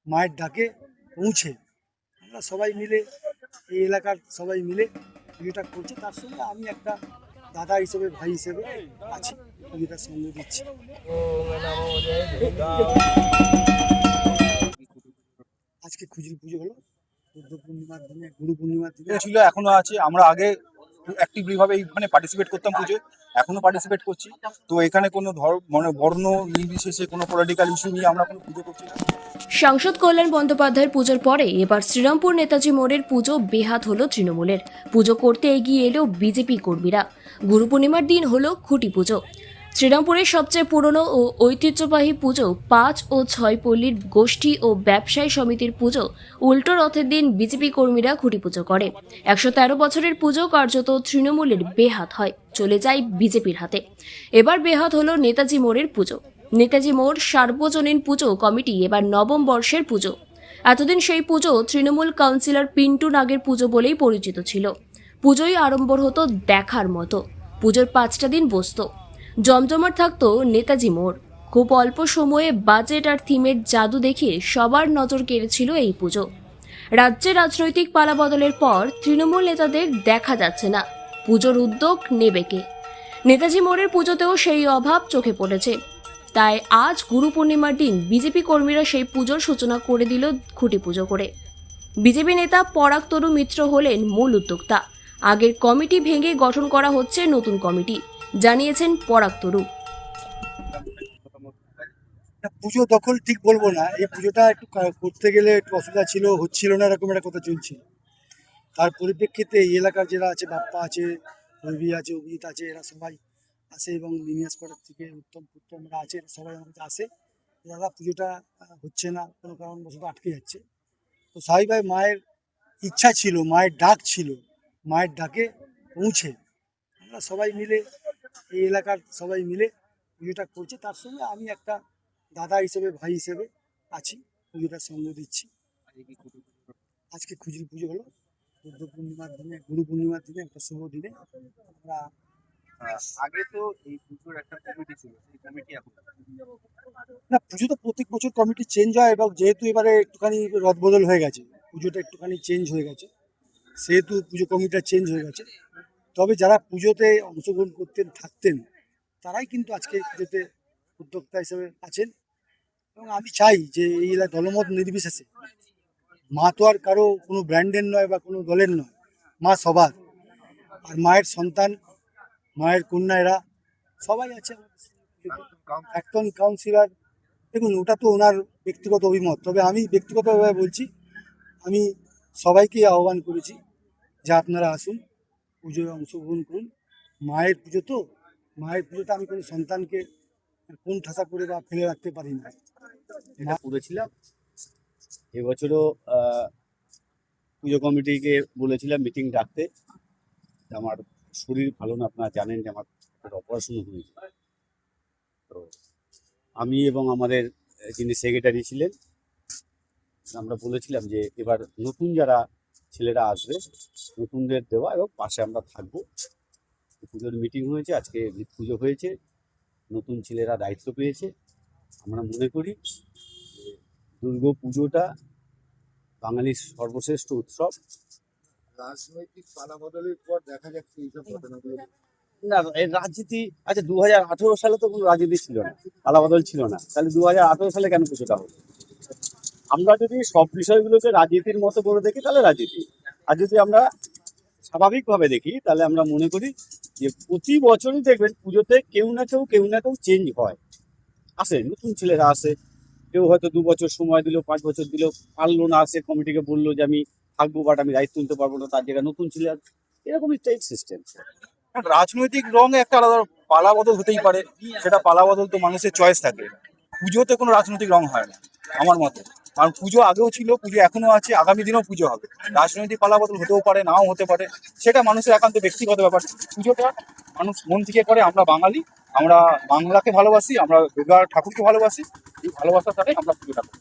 মায়ের ডাকে পৌঁছে আমরা সবাই মিলে এই এলাকার সবাই মিলে পুজোটা করছে। তার সঙ্গে আমি একটা দাদা হিসেবে ভাই হিসেবে আছি, পুজোটার সঙ্গে দিচ্ছি। আজকে খুজরি পুজো হলো, বুদ্ধ পূর্ণিমার দিনে, গুরু পূর্ণিমার দিনে ছিল, এখনো আছে। আমরা আগে অ্যাক্টিভলি ভাবে এখানে পার্টিসিপেট করতাম পুজোয়, এখনো পার্টিসিপেট করছি। তো এখানে কোনো মানে বর্ণ নির্বিশেষে কোনো পলিটিক্যাল ইস্যু নিয়ে আমরা কোনো পুজো করছি না। সাংসদ কল্যাণ বন্দ্যোপাধ্যায়ের পুজোর পরে এবার শ্রীরামপুর নেতাজি মোড়ের পুজো বেহাত হলো তৃণমূলের। পুজো করতে এগিয়ে এলো বিজেপি কর্মীরা। গুরু পূর্ণিমার দিন হলো খুঁটি পুজো। শ্রীরামপুরের সবচেয়ে পুরনো ও ঐতিহ্যবাহী পুজো ৫ ও ৬ পল্লীর গোষ্ঠী ও ব্যবসায়ী সমিতির পুজো উল্টো রথের দিন বিজেপি কর্মীরা খুঁটি পুজো করে। ১১৩ বছরের পুজো কার্যত তৃণমূলের বেহাত হয়, চলে যায় বিজেপির হাতে। এবার বেহাত হলো নেতাজি মোড়ের পুজো। নেতাজি মোড় সার্বজনীন পুজো কমিটি এবার নবম বর্ষের পুজো। এতদিন সেই পুজো তৃণমূল কাউন্সিলর পিন্টু নাগের পুজো বলেই পরিচিত ছিল। পুজোই আড়ম্বর হতো দেখার মতো। পুজোর ৫টা দিন বসতো, জমজমাট থাকতো নেতাজি মোড়। খুব অল্প সময়ে বাজেট আর থিমের জাদু দেখিয়ে সবার নজর কেড়েছিল এই পুজো। রাজ্যে রাজনৈতিক পালাবদলের পর তৃণমূল নেতাদের দেখা যাচ্ছে না। পুজোর উদ্যোগ নেবে কে? নেতাজি মোড়ের পুজোতেও সেই অভাব চোখে পড়েছে। তাই আজ গুরু পূর্ণিমার দিন বিজেপি কর্মীরা সেই পুজোর সূচনা করে দিল খুঁটি পুজো করে। বিজেপি নেতা পরাগ তরু মিত্র হলেন মূল উদ্যোক্তা। আগের কমিটি ভেঙে গঠন করা হচ্ছে নতুন কমিটি, জানিয়েছেন পরাগ তরু। পুজো দখল ঠিক বলবো না, এই পুজোটা একটু করতে গেলে একটু অসুবিধা ছিল, হচ্ছিল না, এরকম একটা কথা চলছিল। তার পরিপ্রেক্ষিতে এই এলাকার যারা আছে, বাপ্পা আছে, রবি আছে, অভিজিৎ আছে, এরা সবাই আসে এবং লিনিয়াস করার থেকে উত্তমরা আছে, সবাই আমার কাছে আসে। দাদা পুজোটা হচ্ছে না, কোনো কারণবশত আটকে যাচ্ছে। তো স্বাভাবিকভাবে মায়ের ইচ্ছা ছিল, মায়ের ডাক ছিল, মায়ের ডাকে পৌঁছে আমরা সবাই মিলে এই এলাকার সবাই মিলে পুজোটা করছে। তার সঙ্গে আমি একটা দাদা হিসেবে ভাই হিসেবে আছি, পুজোটার সঙ্গ দিচ্ছি। আজকে খুজরি পুজো হলো, বুদ্ধ পূর্ণিমার দিনে, গুরু পূর্ণিমার দিনে, একটা শুভ দিনে আমরা আগে তো এই পুজোর একটা কমিটি ছিল, সেই কমিটি এখন না, পুজো তো প্রত্যেক বছর কমিটি চেঞ্জ হয়, এবং যেহেতু এবারে একটুখানি রদবদল হয়ে গেছে, পুজোটা একটুখানি চেঞ্জ হয়ে গেছে, সেহেতু পুজো কমিটিটা চেঞ্জ হয়ে গেছে। তবে যারা পুজোতে অংশগ্রহণ করতেন থাকতেন, তারাই কিন্তু আজকে পুজোতে উদ্যোক্তা হিসেবে আছেন। এবং আমি চাই যে এই দলমত নির্বিশেষে, মা তো আর কারো কোনো ব্র্যান্ডের নয় বা কোনো দলের নয়, মা সবার। আর মায়ের সন্তান, মায়ের কন্যা, এরা সবাই আছে। একজন কাউন্সিলর, দেখুন ওটা তো ওনার ব্যক্তিগত অভিমত, তবে আমি ব্যক্তিগতভাবে বলছি, আমি সবাইকে আহ্বান করেছি যে আপনারা আসুন, পুজোয় অংশগ্রহণ করুন। মায়ের পুজো তো, মায়ের পুজোতে আমি কোনো সন্তানকে কোন ঠাসা করে বা ফেলে রাখতে পারি না। এটা করেছিলাম এবছরও। পুজো কমিটিকে বলেছিলাম মিটিং ডাকতে। আমার শরীর ভালো না, আপনারা জানেন যে আমার অপারেশন হয়েছে। তো আমি এবং আমাদের যিনি সেক্রেটারি ছিলেন, আমরা বলেছিলাম যে এবার নতুন যারা ছেলেরা আসবে, নতুনদের দেওয়া এবং পাশে আমরা থাকবো। পুজোর মিটিং হয়েছে, আজকে পুজো হয়েছে, নতুন ছেলেরা দায়িত্ব পেয়েছে। আমরা মনে করি যে দুর্গা পুজোটা বাঙালির সর্বশ্রেষ্ঠ উৎসব। রাজনৈতিক পালাবদলের পর দেখা যাচ্ছে এইসব ঘটনাগুলো। না, এই রাজনীতি, আচ্ছা 2018 সালে তো কোনো রাজনীতি ছিল না, পালাবদল ছিল না, তাহলে 2018 সালে কেন পুজোটা হলো? আমরা যদি সব বিষয়গুলোকে রাজনীতির মতো করে দেখি তাহলে রাজনীতি, আর যদি আমরা স্বাভাবিকভাবে দেখি তাহলে আমরা মনে করি যে প্রতি বছরই দেখবেন পুজোতে কেউ না কেউ চেঞ্জ হয়, আসে নতুন ছেলেরা আসে। কেউ হয়তো 2 বছর সময় দিল, 5 বছর দিল, পারলো না, আসে কমিটিকে বললো যে আমি থাকবো বাট আমি দায়িত্ব নিতে পারবো না, তার জায়গায় নতুন ছেলে আসবে। এরকমই টাইপ সিস্টেম। রাজনৈতিক রং একটা আলাদা পালা বদল হতেই পারে, সেটা পালা বদল তো মানুষের চয়েস থাকে। পুজোতে কোনো রাজনৈতিক রং হয় না আমার মতে, কারণ পুজো আগেও ছিল, পুজো এখনো আছে, আগামী দিনেও পুজো হবে। রাজনৈতিক পালা বদল হতেও পারে, নাও হতে পারে, সেটা মানুষের একান্ত ব্যক্তিগত ব্যাপার। পুজোটা মানুষ মন থেকে করে। আমরা বাঙালি, আমরা বাংলাকে ভালোবাসি, আমরা দুর্গা ঠাকুরকে ভালোবাসি, এই ভালোবাসার সাথে আমরা পুজোটা করি।